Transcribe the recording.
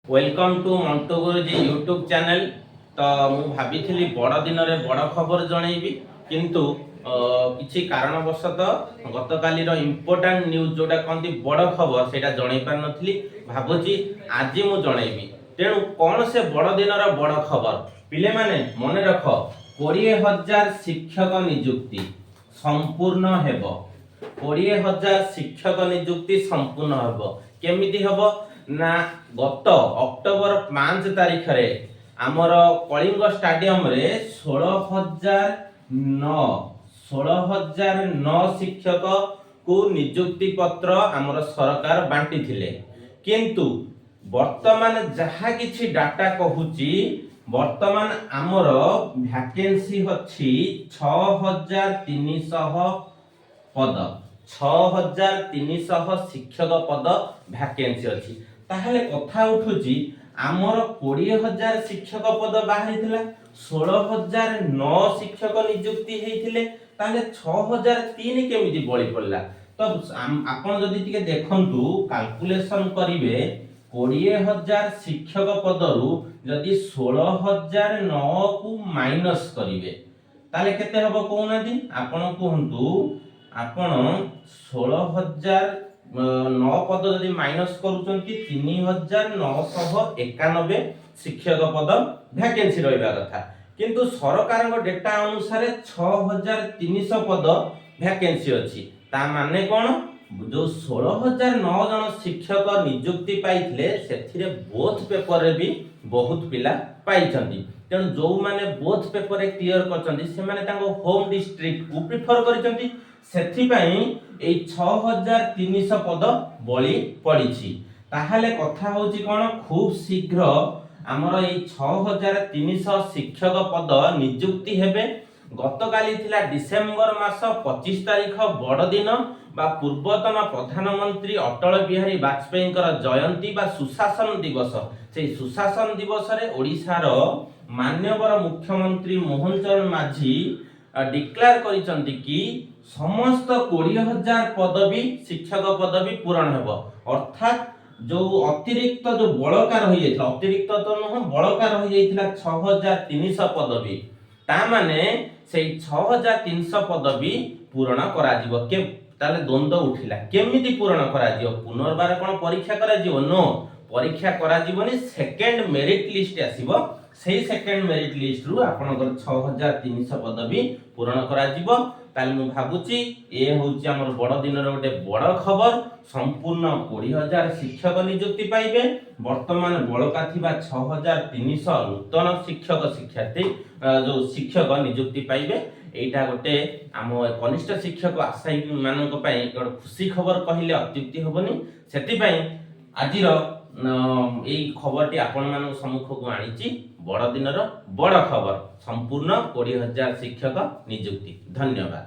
Welcome to Mantu Guruji YouTube channel. तो मु भाभी बड़ दिन में बड़ खबर जनइबी किंतु किसी कारणवशतः गतकालीर इम्पोर्टाट न्यूज जोटा कहती बड़ खबर से जन पार नी भावुची आज मु जनइबी। तेणु कौन से बड़ दिन बड़ खबर पिले माने मन रख 20,000 शिक्षक नियुक्ति संपूर्ण हेब। 20,000 शिक्षक नियुक्ति संपूर्ण हेब केमिति हेब ना गत अक्टोबर 5 तारीख रे आमर कलिंग स्टाडियम रे 16,009 शिक्षक को नियुक्ति पत्र आमर सरकार बांटी थिले। किंतु वर्तमान जहा किछि डाटा कहूची वर्तमान आमर वैकेंसी अछि 6,300 पद 6,300 शिक्षक पद वैकेंसी अछि। ताहले कथा उठुची आमर 20,000 शिक्षक पद बाहरी थिला 16,009 शिक्षक नियुक्ति हेइथिले ताहले 6,003 केमिति बळी पड़ला। तो आपण जदि टिके देखंतु कैलकुलेशन करिवे 20,000 शिक्षक पदरु जदि 16,009 को माइनस करिवे ताले केते हबो कोउनादी आपण कहंतु। आपण 16,009 पद जदि माइनस करूचंती 3,991 शिक्षक पद वैकेंसी रहिबा कथा किंतु सरकार डेटा अनुसार 6,300 पद वैकेंसी अछि। ता माने कोन जो 16,009 जन शिक्षक नियुक्ति पाइथिले सेथिरे बोथ पेपर रे भी बहुत पिला पाइछंती। तेणु जो माने बोथ पेपर रे क्लियर करछंती से माने तांको होम डिस्ट्रिक्ट को प्रिफर करछंती सेथि पई ए 6,300 पद बळी पड़िछि। ताहाले कथा होची कोन खूब शीघ्र आमर ए 6,300 शिक्षक पद नियुक्ति हेबे। गतकाली थिला डिसेंबर मास 25 तारीख बड़ दिन बा पूर्वतन प्रधानमंत्री अटल बिहारी वाजपेयी जयंती बा सुशासन दिवस। से सुशासन दिवस रे ओडिशार मान्यवर मुख्यमंत्री मोहन चरण माझी डिक्लेयर करिसंती कि समस्त 20,000 पदवी शिक्षक पदवी पूरण हेब। अर्थात जो अतिरिक्त जो बड़का रही जाइथिला अतिरिक्त तो नह बड़का रही जाइथिला 6,300 पदवी ता माने से 6,300 पदवी पूरण करा जिवो के ताले द्वंद्व उठिला केमिति पूरण करा जिवो पुनर्बार कोन परीक्षा करा जिवो नो परीक्षा करा जीवनी सेकंड मेरिट लिस्ट आसीबो सेही सेकंड मेरिट लिस्ट रु आपनकर 6,300 पदवी पूरण करा जिवो। ताले मु भाबुची ए होउची हमर बड़ दिन रे गोटे बड़ खबर संपूर्ण 20,000 शिक्षक नियुक्ति पाइबे। वर्तमान बळका थिबा 6,300 नूतन शिक्षक शिक्षार्थी जो शिक्षक नियुक्ति पाइबे। एटा गोटे आम कनिष्ठ शिक्षक आशायी मानक पई गोटे खुशी खबर कहिले अत्युक्ति होबनी। सेति पई आजिर এই খবরটি আপনার সম্মুখକୁ আনিছি বড় দিনর বড় খবর संपूर्ण 20,000 शिक्षक नियुक्ति। धन्यवाद।